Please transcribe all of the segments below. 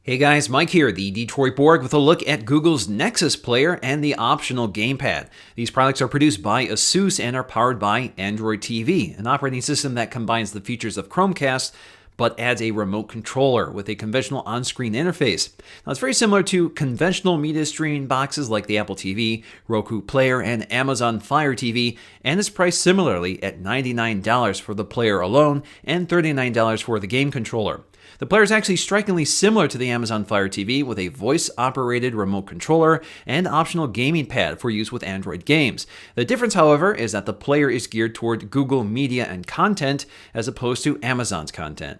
Hey guys, Mike here, the Detroit Borg, with a look at Google's Nexus player and the optional gamepad. These products are produced by ASUS and are powered by Android TV, an operating system that combines the features of Chromecast but adds a remote controller with a conventional on-screen interface. Now, it's very similar to conventional media streaming boxes like the Apple TV, Roku Player, and Amazon Fire TV, and is priced similarly at $99 for the player alone and $39 for the game controller. The player is actually strikingly similar to the Amazon Fire TV with a voice-operated remote controller and optional gaming pad for use with Android games. The difference, however, is that the player is geared toward Google Media and content as opposed to Amazon's content.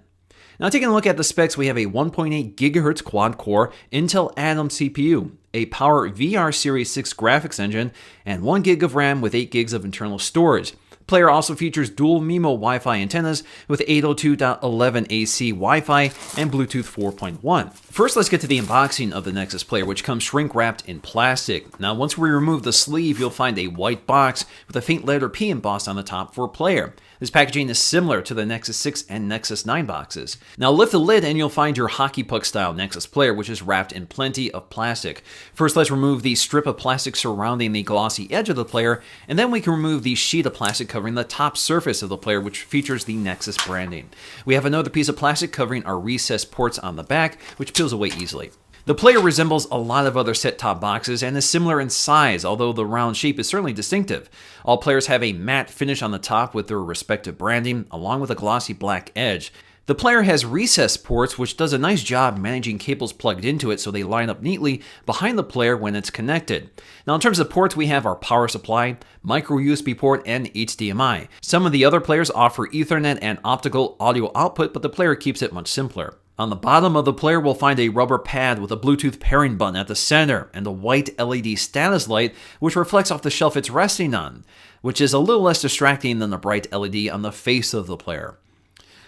Now, taking a look at the specs, we have a 1.8 GHz quad-core Intel Atom CPU, a Power VR Series 6 graphics engine, and 1 GB of RAM with 8 GB of internal storage. The player also features dual MIMO Wi-Fi antennas with 802.11 AC Wi-Fi and Bluetooth 4.1. First, let's get to the unboxing of the Nexus player, which comes shrink-wrapped in plastic. Now, once we remove the sleeve, you'll find a white box with a faint letter P embossed on the top for player. This packaging is similar to the Nexus 6 and Nexus 9 boxes. Now lift the lid and you'll find your hockey puck style Nexus player, which is wrapped in plenty of plastic. First, let's remove the strip of plastic surrounding the glossy edge of the player, and then we can remove the sheet of plastic covering the top surface of the player, which features the Nexus branding. We have another piece of plastic covering our recessed ports on the back, which peels away easily. The player resembles a lot of other set-top boxes and is similar in size, although the round shape is certainly distinctive. All players have a matte finish on the top with their respective branding, along with a glossy black edge. The player has recessed ports, which does a nice job managing cables plugged into it so they line up neatly behind the player when it's connected. Now, in terms of ports, we have our power supply, micro USB port, and HDMI. Some of the other players offer Ethernet and optical audio output, but the player keeps it much simpler. On the bottom of the player, we'll find a rubber pad with a Bluetooth pairing button at the center and a white LED status light, which reflects off the shelf it's resting on, which is a little less distracting than the bright LED on the face of the player.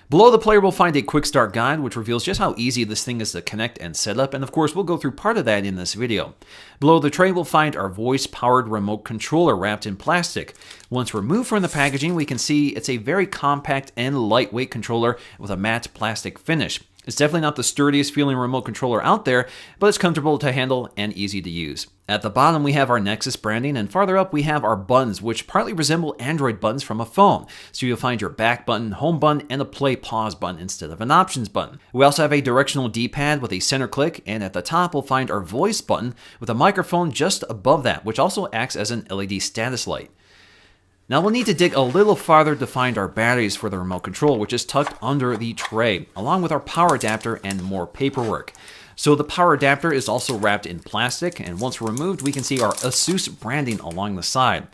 Below the player, we'll find a quick start guide, which reveals just how easy this thing is to connect and set up, and of course, we'll go through part of that in this video. Below the tray, we'll find our voice-powered remote controller wrapped in plastic. Once removed from the packaging, we can see it's a very compact and lightweight controller with a matte plastic finish. It's definitely not the sturdiest feeling remote controller out there, but it's comfortable to handle and easy to use. At the bottom, we have our Nexus branding, and farther up, we have our buttons, which partly resemble Android buttons from a phone. So you'll find your back button, home button, and a play-pause button instead of an options button. We also have a directional D-pad with a center click, and at the top, we'll find our voice button with a microphone just above that, which also acts as an LED status light. Now we'll need to dig a little farther to find our batteries for the remote control, which is tucked under the tray, along with our power adapter and more paperwork. So the power adapter is also wrapped in plastic, and once removed, we can see our ASUS branding along the side.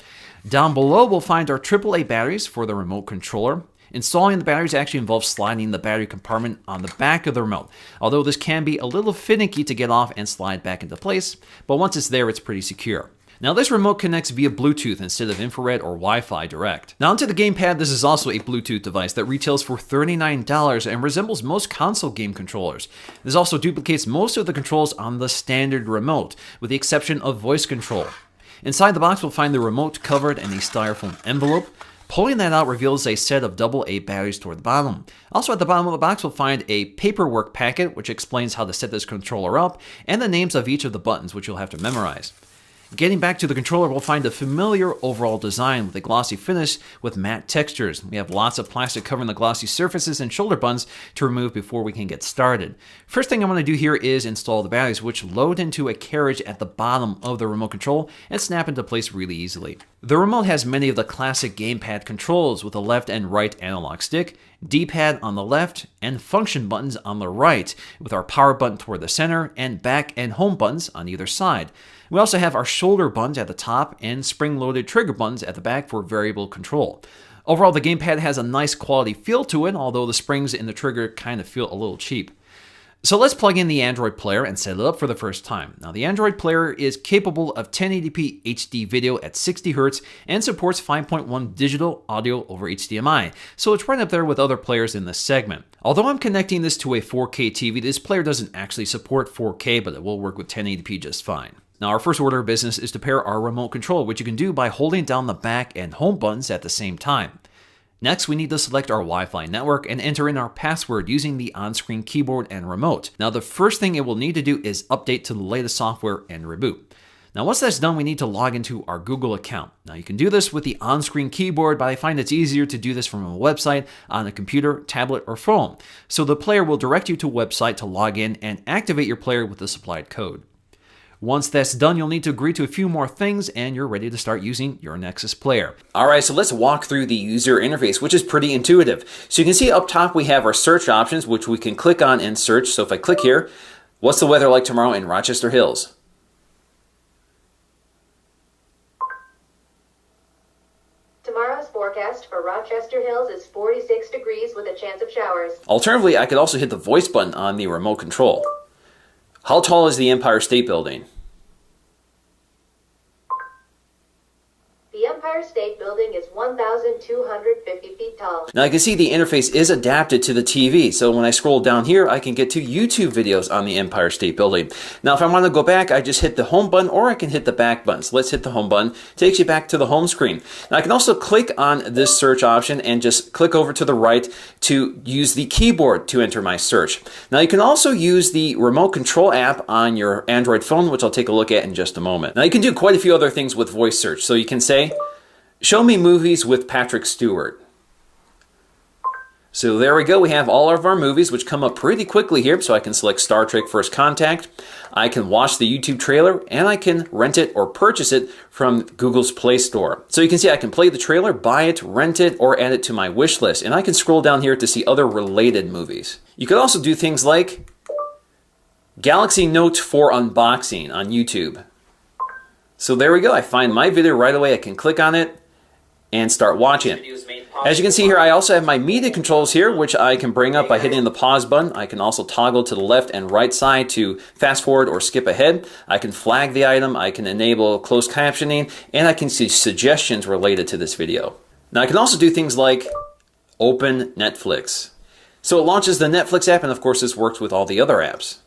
Down below, we'll find our AAA batteries for the remote controller. Installing the batteries actually involves sliding the battery compartment on the back of the remote, although this can be a little finicky to get off and slide back into place, but once it's there, it's pretty secure. Now this remote connects via Bluetooth instead of infrared or Wi-Fi direct. Now onto the gamepad. This is also a Bluetooth device that retails for $39 and resembles most console game controllers. This also duplicates most of the controls on the standard remote, with the exception of voice control. Inside the box, we'll find the remote covered in a styrofoam envelope. Pulling that out reveals a set of AA batteries toward the bottom. Also at the bottom of the box, we'll find a paperwork packet which explains how to set this controller up and the names of each of the buttons, which you'll have to memorize. Getting back to the controller, we'll find a familiar overall design with a glossy finish with matte textures. We have lots of plastic covering the glossy surfaces and shoulder buttons to remove before we can get started. First thing I'm going to do here is install the batteries, which load into a carriage at the bottom of the remote control and snap into place really easily. The remote has many of the classic gamepad controls with a left and right analog stick, D-pad on the left, and function buttons on the right, with our power button toward the center and back and home buttons on either side. We also have our shoulder buttons at the top and spring-loaded trigger buttons at the back for variable control. Overall, the gamepad has a nice quality feel to it, although the springs in the trigger kind of feel a little cheap. So let's plug in the Android player and set it up for the first time. Now the Android player is capable of 1080p HD video at 60 Hz and supports 5.1 digital audio over HDMI, so it's right up there with other players in this segment. Although I'm connecting this to a 4K TV, this player doesn't actually support 4K, but it will work with 1080p just fine. Now our first order of business is to pair our remote control, which you can do by holding down the back and home buttons at the same time. Next, we need to select our Wi-Fi network and enter in our password using the on-screen keyboard and remote. Now, the first thing it will need to do is update to the latest software and reboot. Now, once that's done, we need to log into our Google account. Now, you can do this with the on-screen keyboard, but I find it's easier to do this from a website on a computer, tablet, or phone. So the player will direct you to a website to log in and activate your player with the supplied code. Once that's done, you'll need to agree to a few more things and you're ready to start using your Nexus player. All right, so let's walk through the user interface, which is pretty intuitive. So you can see up top we have our search options, which we can click on and search. So if I click here, what's the weather like tomorrow in Rochester Hills? Tomorrow's forecast for Rochester Hills is 46 degrees with a chance of showers. Alternatively, I could also hit the voice button on the remote control. How tall is the Empire State Building? The Empire State Building is 1,250 feet tall. Now I can see the interface is adapted to the TV, so when I scroll down here, I can get to YouTube videos on the Empire State Building. Now if I want to go back, I just hit the home button or I can hit the back button. So let's hit the home button. It takes you back to the home screen. Now I can also click on this search option and just click over to the right to use the keyboard to enter my search. Now you can also use the remote control app on your Android phone, which I'll take a look at in just a moment. Now you can do quite a few other things with voice search. So you can say, show me movies with Patrick Stewart. So there we go. We have all of our movies, which come up pretty quickly here. So I can select Star Trek First Contact. I can watch the YouTube trailer, and I can rent it or purchase it from Google's Play Store. So you can see I can play the trailer, buy it, rent it, or add it to my wish list. And I can scroll down here to see other related movies. You could also do things like Galaxy Note 4 unboxing on YouTube. So there we go. I find my video right away. I can click on it and start watching it. As you can see here, I also have my media controls here, which I can bring up by hitting the pause button. I can also toggle to the left and right side to fast forward or skip ahead. I can flag the item, I can enable closed captioning, and I can see suggestions related to this video. Now I can also do things like open Netflix. So it launches the Netflix app, and of course this works with all the other apps.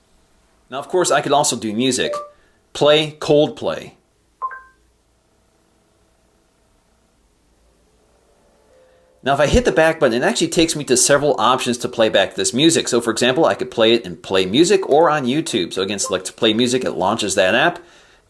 Now of course I could also do music. Play Coldplay. Now if I hit the back button, it actually takes me to several options to play back this music. So for example, I could play it in Play Music or on YouTube. So again, select Play Music, it launches that app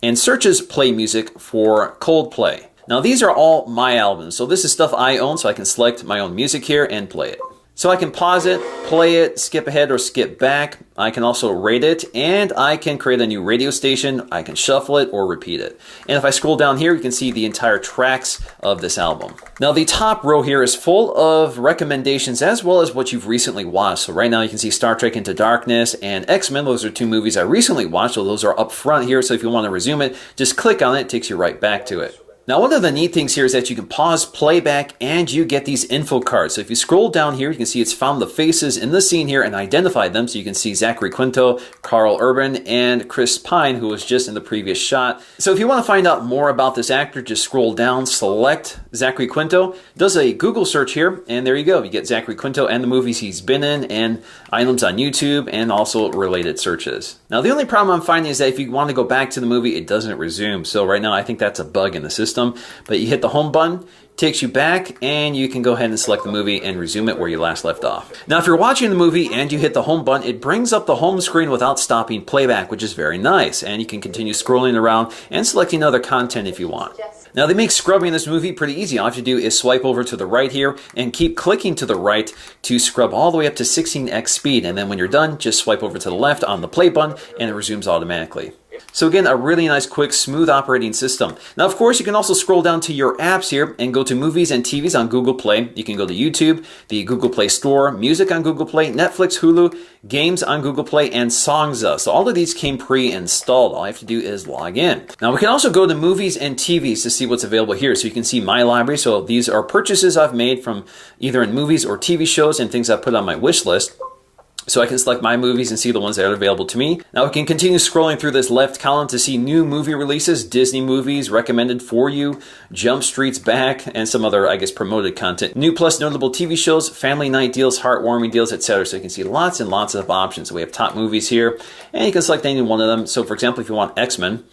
and searches Play Music for Coldplay. Now these are all my albums. So this is stuff I own, so I can select my own music here and play it. So I can pause it, play it, skip ahead or skip back. I can also rate it, and I can create a new radio station. I can shuffle it or repeat it. And if I scroll down here, you can see the entire tracks of this album. Now the top row here is full of recommendations as well as what you've recently watched. So right now you can see Star Trek Into Darkness and X-Men. Those are two movies I recently watched, so those are up front here. So if you want to resume it, just click on it. It takes you right back to it. Now, one of the neat things here is that you can pause playback and you get these info cards. So if you scroll down here, you can see it's found the faces in the scene here and identified them. So you can see Zachary Quinto, Carl Urban, and Chris Pine, who was just in the previous shot. So if you want to find out more about this actor, just scroll down, select Zachary Quinto, does a Google search here, and there you go. You get Zachary Quinto and the movies he's been in and items on YouTube and also related searches. Now, the only problem I'm finding is that if you want to go back to the movie, it doesn't resume. So right now, I think that's a bug in the system. But you hit the home button, takes you back, and you can go ahead and select the movie and resume it where you last left off. Now if you're watching the movie and you hit the home button, it brings up the home screen without stopping playback, which is very nice, and you can continue scrolling around and selecting other content if you want. Now they make scrubbing this movie pretty easy. All you have to do is swipe over to the right here and keep clicking to the right to scrub all the way up to 16x speed, and then when you're done, just swipe over to the left on the play button and it resumes automatically. So again, a really nice, quick, smooth operating system. Now, of course, you can also scroll down to your apps here and go to movies and TVs on Google Play. You can go to YouTube, the Google Play Store, music on Google Play, Netflix, Hulu, games on Google Play, and Songza. So all of these came pre-installed. All I have to do is log in. Now, we can also go to movies and TVs to see what's available here. So you can see my library. So these are purchases I've made from either in movies or TV shows and things I put on my wish list. So I can select my movies and see the ones that are available to me. Now we can continue scrolling through this left column to see new movie releases, Disney movies recommended for you, Jump Street's back, and some other, I guess, promoted content. New plus notable TV shows, family night deals, heartwarming deals, etc. So you can see lots and lots of options. So we have top movies here, and you can select any one of them. So for example, if you want X-Men,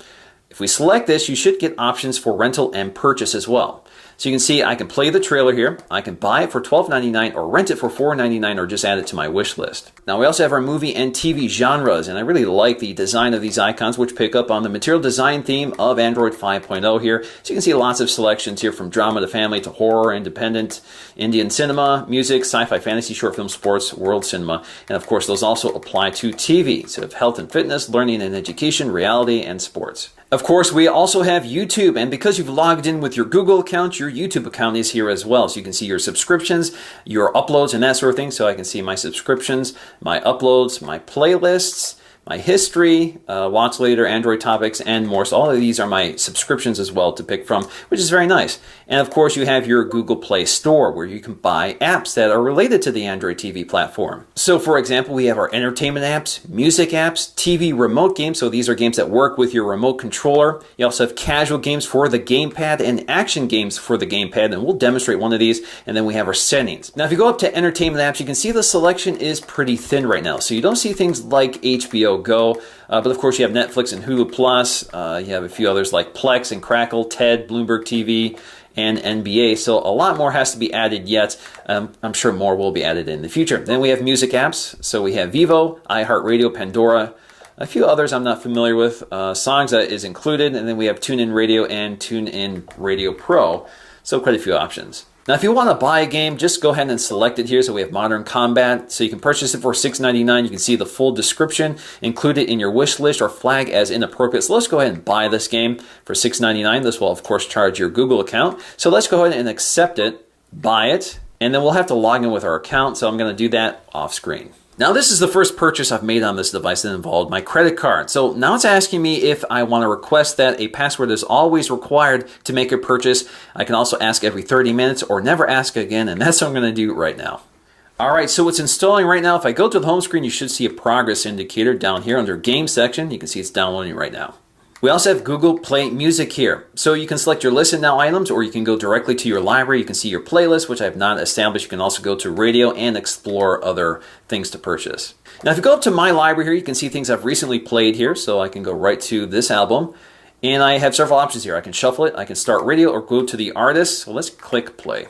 if we select this, you should get options for rental and purchase as well. So you can see I can play the trailer here. I can buy it for $12.99 or rent it for $4.99 or just add it to my wish list. Now we also have our movie and TV genres, and I really like the design of these icons, which pick up on the material design theme of Android 5.0 here. So you can see lots of selections here from drama to family to horror, independent, Indian cinema, music, sci-fi, fantasy, short film, sports, world cinema, and of course those also apply to TV. So health and fitness, learning and education, reality, and sports. Of course, we also have YouTube, and because you've logged in with your Google account, your YouTube account is here as well. So you can see your subscriptions, your uploads, and that sort of thing. So I can see my subscriptions, my uploads, my playlists, my history, watch later, Android topics, and more. So all of these are my subscriptions as well to pick from, which is very nice. And of course, you have your Google Play Store where you can buy apps that are related to the Android TV platform. So for example, we have our entertainment apps, music apps, TV remote games. So these are games that work with your remote controller. You also have casual games for the gamepad and action games for the gamepad, and we'll demonstrate one of these. And then we have our settings. Now, if you go up to entertainment apps, you can see the selection is pretty thin right now. So you don't see things like HBO Go, but of course you have Netflix and Hulu Plus. You have a few others like Plex and Crackle, TED, Bloomberg TV, and NBA. So a lot more has to be added yet. I'm sure more will be added in the future. Then we have music apps. So we have Vivo, iHeartRadio, Pandora, a few others I'm not familiar with. Songs that is included, and then we have TuneIn Radio and TuneIn Radio Pro. So quite a few options. Now, if you want to buy a game, just go ahead and select it here. So we have Modern Combat. So you can purchase it for $6.99. You can see the full description, include it in your wish list, or flag as inappropriate. So let's go ahead and buy this game for $6.99. This will, of course, charge your Google account. So let's go ahead and accept it, buy it, and then we'll have to log in with our account. So I'm going to do that off screen. Now, this is the first purchase I've made on this device that involved my credit card. So now it's asking me if I want to request that a password is always required to make a purchase. I can also ask every 30 minutes or never ask again, and that's what I'm going to do right now. All right, so it's installing right now. If I go to the home screen, you should see a progress indicator down here under Game section. You can see it's downloading right now. We also have Google Play Music here. So you can select your Listen Now items, or you can go directly to your library. You can see your playlist, which I have not established. You can also go to radio and explore other things to purchase. Now, if you go up to my library here, you can see things I've recently played here. So I can go right to this album. And I have several options here. I can shuffle it, I can start radio, or go to the artist. So let's click play.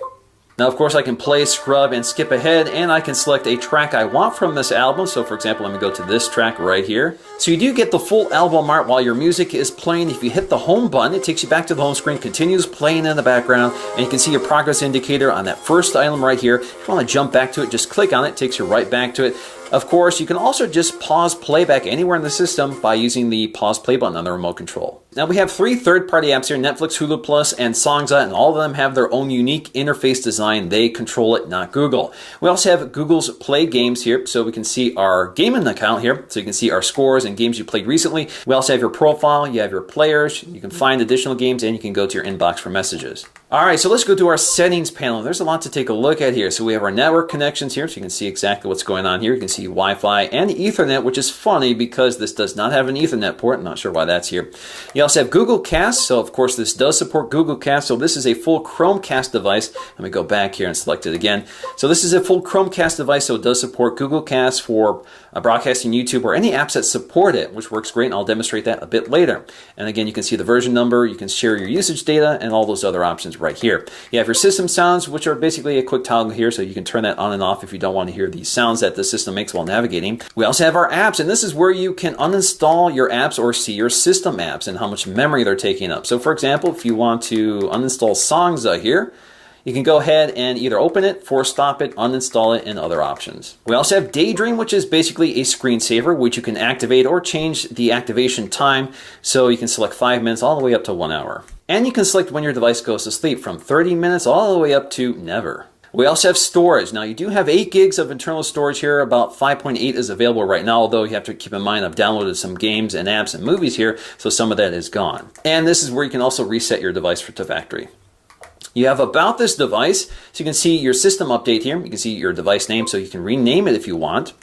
Now, of course, I can play, scrub, and skip ahead, and I can select a track I want from this album. So, for example, let me go to this track right here. So you do get the full album art while your music is playing. If you hit the home button, it takes you back to the home screen, continues playing in the background, and you can see your progress indicator on that first item right here. If you want to jump back to it, just click on it. It takes you right back to it. Of course, you can also just pause playback anywhere in the system by using the pause play button on the remote control. Now, we have 3 third-party apps here, Netflix, Hulu Plus, and Songza, and all of them have their own unique interface design. They control it, not Google. We also have Google's Play Games here, so we can see our gaming account here, so you can see our scores and games you played recently. We also have your profile, you have your players, you can find additional games, and you can go to your inbox for messages. All right, so let's go to our settings panel. There's a lot to take a look at here. So we have our network connections here, so you can see exactly what's going on here. You can see Wi-Fi and Ethernet, which is funny because this does not have an Ethernet port. I'm not sure why that's here. You also have Google Cast, so of course this does support Google Cast. So this is a full Chromecast device. Let me go back here and select it again. So this is a full Chromecast device, so it does support Google Cast for broadcasting YouTube or any apps that support it, which works great, and I'll demonstrate that a bit later. And again, you can see the version number, you can share your usage data, and all those other options right here. You have your system sounds, which are basically a quick toggle here, so you can turn that on and off if you don't want to hear the sounds that the system makes while navigating. We also have our apps, and this is where you can uninstall your apps or see your system apps and how much memory they're taking up. So for example, if you want to uninstall Songza here, you can go ahead and either open it, force stop it, uninstall it, and other options. We also have Daydream, which is basically a screensaver, which you can activate or change the activation time. So you can select 5 minutes all the way up to 1 hour. And you can select when your device goes to sleep, from 30 minutes all the way up to never. We also have storage. Now, you do have 8 gigs of internal storage here. About 5.8 is available right now, although you have to keep in mind I've downloaded some games and apps and movies here, so some of that is gone. And this is where you can also reset your device to factory. You have About This Device, so you can see your system update here. You can see your device name, so you can rename it if you want.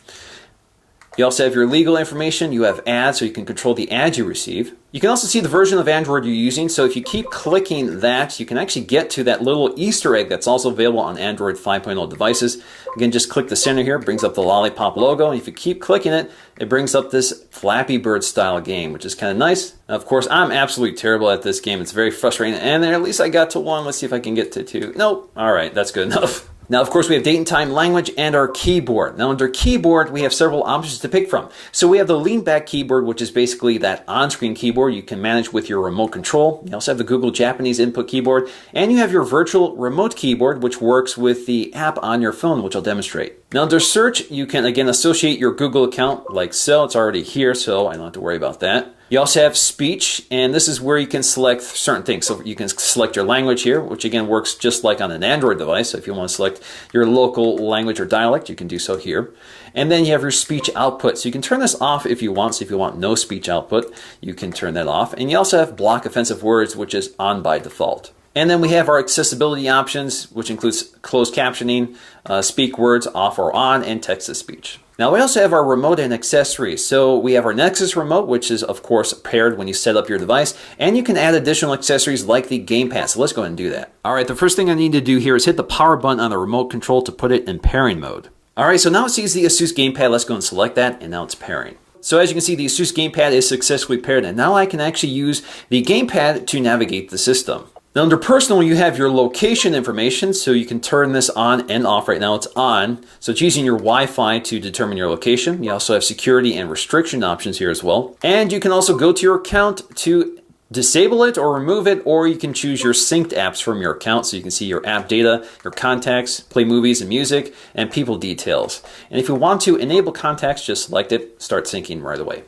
You also have your legal information. You have ads, so you can control the ads you receive. You can also see the version of Android you're using, so if you keep clicking that, you can actually get to that little Easter egg that's also available on Android 5.0 devices. Again, just click the center here, brings up the lollipop logo, and if you keep clicking it, it brings up this Flappy Bird style game, which is kind of nice. Now, of course, I'm absolutely terrible at this game. It's very frustrating, and at least I got to 1. Let's see if I can get to 2. Nope. All right, that's good enough. Now, of course, we have date and time, language, and our keyboard. Now, under keyboard, we have several options to pick from. So we have the lean back keyboard, which is basically that on-screen keyboard you can manage with your remote control. You also have the Google Japanese input keyboard, and you have your virtual remote keyboard, which works with the app on your phone, which I'll demonstrate. Now, under search, you can, again, associate your Google account like so. It's already here, so I don't have to worry about that. You also have speech, and this is where you can select certain things. So you can select your language here, which again works just like on an Android device. So if you want to select your local language or dialect, you can do so here. And then you have your speech output. So you can turn this off if you want. So if you want no speech output, you can turn that off. And you also have block offensive words, which is on by default. And then we have our accessibility options, which includes closed captioning, speak words off or on, and text-to-speech. Now we also have our remote and accessories. So we have our Nexus remote, which is of course paired when you set up your device, and you can add additional accessories like the gamepad. So let's go ahead and do that. All right, the first thing I need to do here is hit the power button on the remote control to put it in pairing mode. All right, so now it sees the Asus gamepad. Let's go and select that, and now it's pairing. So as you can see, the Asus gamepad is successfully paired, and now I can actually use the gamepad to navigate the system. Now under personal, you have your location information, so you can turn this on and off. Right now it's on, so it's using your Wi-Fi to determine your location. You also have security and restriction options here as well. And you can also go to your account to disable it or remove it, or you can choose your synced apps from your account, so you can see your app data, your contacts, play movies and music, and people details. And if you want to enable contacts, just select it, start syncing right away.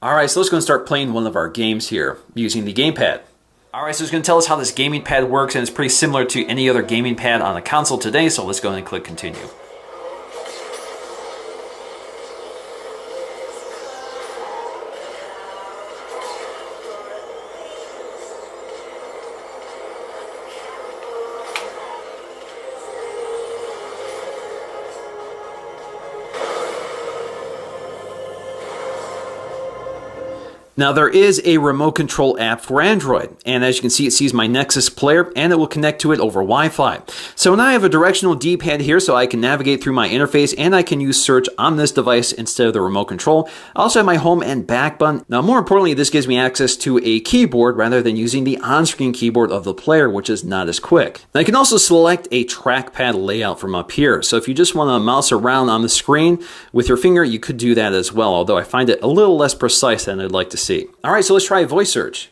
All right, so let's go and start playing one of our games here using the gamepad. Alright, so it's going to tell us how this gaming pad works, and it's pretty similar to any other gaming pad on a console today, so let's go ahead and click continue. Now there is a remote control app for Android, and as you can see, it sees my Nexus player and it will connect to it over Wi-Fi. So now I have a directional D-pad here so I can navigate through my interface, and I can use search on this device instead of the remote control. I also have my home and back button. Now more importantly, this gives me access to a keyboard rather than using the on-screen keyboard of the player, which is not as quick. Now you can also select a trackpad layout from up here. So if you just want to mouse around on the screen with your finger, you could do that as well, although I find it a little less precise than I'd like to see. All right, so let's try voice search.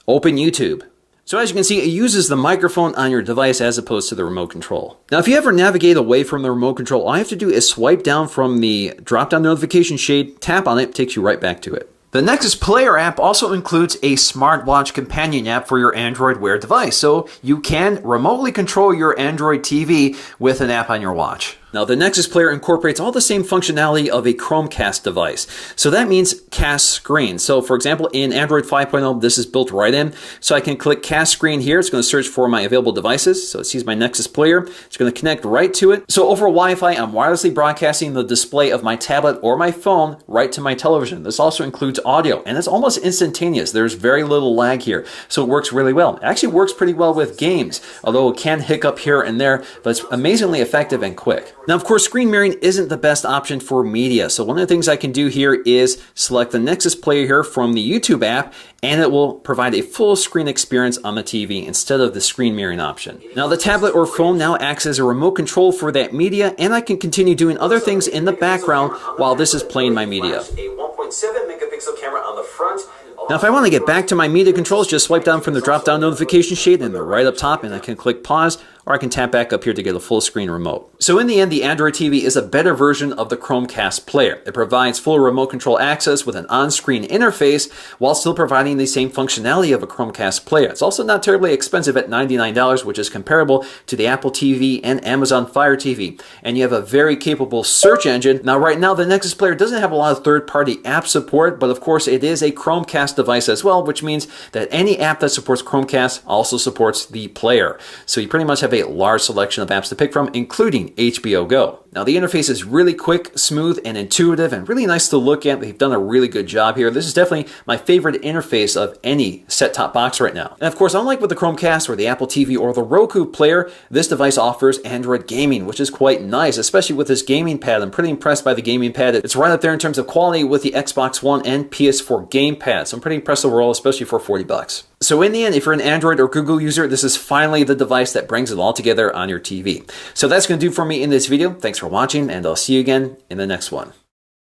Open YouTube. So as you can see, it uses the microphone on your device as opposed to the remote control. Now, if you ever navigate away from the remote control, all you have to do is swipe down from the drop-down notification shade, tap on it, takes you right back to it. The Nexus Player app also includes a smartwatch companion app for your Android Wear device, so you can remotely control your Android TV with an app on your watch. Now, the Nexus Player incorporates all the same functionality of a Chromecast device. So that means cast screen. So for example, in Android 5.0, this is built right in. So I can click cast screen here. It's going to search for my available devices. So it sees my Nexus Player. It's going to connect right to it. So over Wi-Fi, I'm wirelessly broadcasting the display of my tablet or my phone right to my television. This also includes audio, and it's almost instantaneous. There's very little lag here. So it works really well. It actually works pretty well with games, although it can hiccup here and there, but it's amazingly effective and quick. Now, of course, screen mirroring isn't the best option for media. So one of the things I can do here is select the Nexus Player here from the YouTube app, and it will provide a full screen experience on the TV instead of the screen mirroring option. Now, the tablet or phone now acts as a remote control for that media, and I can continue doing other things in the background while this is playing my media. A 1.7 megapixel camera on the front. Now, if I want to get back to my media controls, just swipe down from the drop-down notification shade and they're right up top, and I can click pause, or I can tap back up here to get a full screen remote. So in the end, the Android TV is a better version of the Chromecast player. It provides full remote control access with an on-screen interface while still providing the same functionality of a Chromecast player. It's also not terribly expensive at $99, which is comparable to the Apple TV and Amazon Fire TV. And you have a very capable search engine. Now, right now, the Nexus Player doesn't have a lot of third-party app support, but of course, it is a Chromecast device as well, which means that any app that supports Chromecast also supports the player. So you pretty much have a a large selection of apps to pick from, including HBO Go. Now, the interface is really quick, smooth, and intuitive, and really nice to look at. They've done a really good job here. This is definitely my favorite interface of any set-top box right now. And of course, unlike with the Chromecast or the Apple TV or the Roku player, this device offers Android gaming, which is quite nice, especially with this gaming pad. I'm pretty impressed by the gaming pad. It's right up there in terms of quality with the Xbox One and PS4 gamepad. So I'm pretty impressed overall, especially for $40. So in the end, if you're an Android or Google user, this is finally the device that brings it all together on your TV. So that's going to do for me in this video. Thanks for watching, and I'll see you again in the next one.